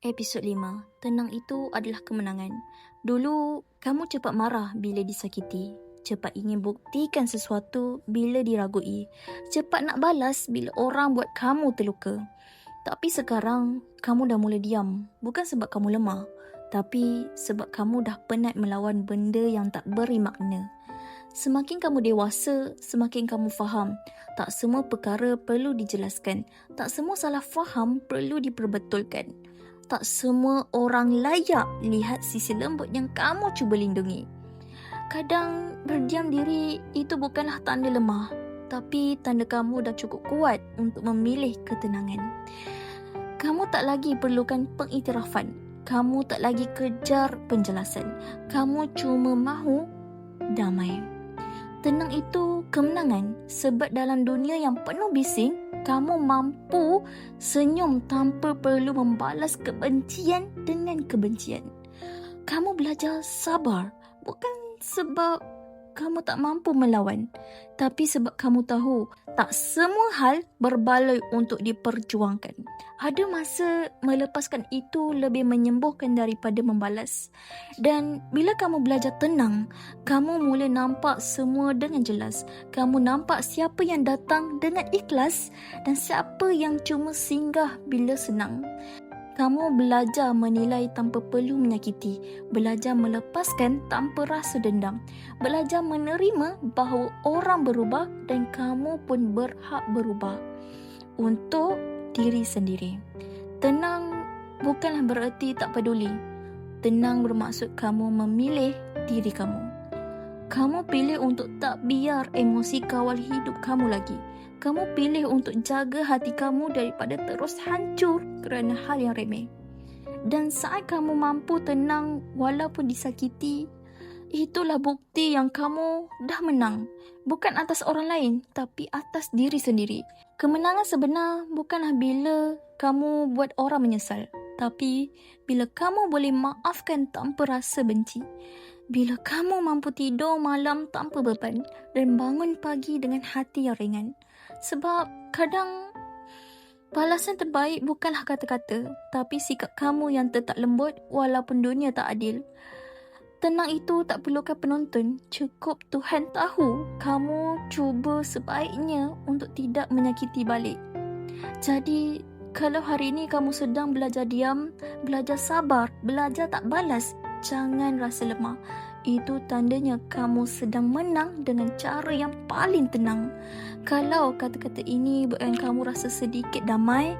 Episod 5. Tenang itu adalah kemenangan. Dulu, kamu cepat marah bila disakiti. Cepat ingin buktikan sesuatu bila diragui. Cepat nak balas bila orang buat kamu terluka. Tapi sekarang, kamu dah mula diam. Bukan sebab kamu lemah, tapi sebab kamu dah penat melawan benda yang tak beri makna. Semakin kamu dewasa, semakin kamu faham. Tak semua perkara perlu dijelaskan. Tak semua salah faham perlu diperbetulkan. Tak semua orang layak lihat sisi lembut yang kamu cuba lindungi. Kadang berdiam diri itu bukanlah tanda lemah, tapi tanda kamu dah cukup kuat untuk memilih ketenangan. Kamu tak lagi perlukan pengiktirafan. Kamu tak lagi kejar penjelasan. Kamu cuma mahu damai. Tenang itu kemenangan, sebab dalam dunia yang penuh bising, kamu mampu senyum tanpa perlu membalas kebencian dengan kebencian. Kamu belajar sabar, bukan sebab kamu tak mampu melawan, tapi sebab kamu tahu tak semua hal berbaloi untuk diperjuangkan. Ada masa melepaskan itu lebih menyembuhkan daripada membalas. Dan bila kamu belajar tenang, kamu mula nampak semua dengan jelas. Kamu nampak siapa yang datang dengan ikhlas dan siapa yang cuma singgah bila senang. Kamu belajar menilai tanpa perlu menyakiti, belajar melepaskan tanpa rasa dendam, belajar menerima bahawa orang berubah dan kamu pun berhak berubah untuk diri sendiri. Tenang bukanlah bererti tak peduli. Tenang bermaksud kamu memilih diri kamu. Kamu pilih untuk tak biar emosi kawal hidup kamu lagi. Kamu pilih untuk jaga hati kamu daripada terus hancur kerana hal yang remeh. Dan saat kamu mampu tenang walaupun disakiti, itulah bukti yang kamu dah menang. Bukan atas orang lain, tapi atas diri sendiri. Kemenangan sebenar bukanlah bila kamu buat orang menyesal, tapi bila kamu boleh maafkan tanpa rasa benci. Bila kamu mampu tidur malam tanpa beban dan bangun pagi dengan hati yang ringan. Sebab kadang balasan terbaik bukanlah kata-kata, tapi sikap kamu yang tetap lembut walaupun dunia tak adil. Tenang itu tak perlukan penonton, cukup Tuhan tahu kamu cuba sebaiknya untuk tidak menyakiti balik. Jadi, kalau hari ini kamu sedang belajar diam, belajar sabar, belajar tak balas, jangan rasa lemah. Itu tandanya kamu sedang menang dengan cara yang paling tenang. Kalau kata-kata ini buatkan kamu rasa sedikit damai,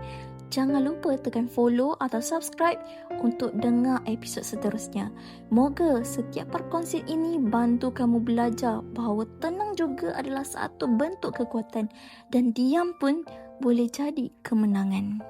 jangan lupa tekan follow atau subscribe untuk dengar episod seterusnya. Moga setiap perkongsian ini bantu kamu belajar bahawa tenang juga adalah satu bentuk kekuatan dan diam pun boleh jadi kemenangan.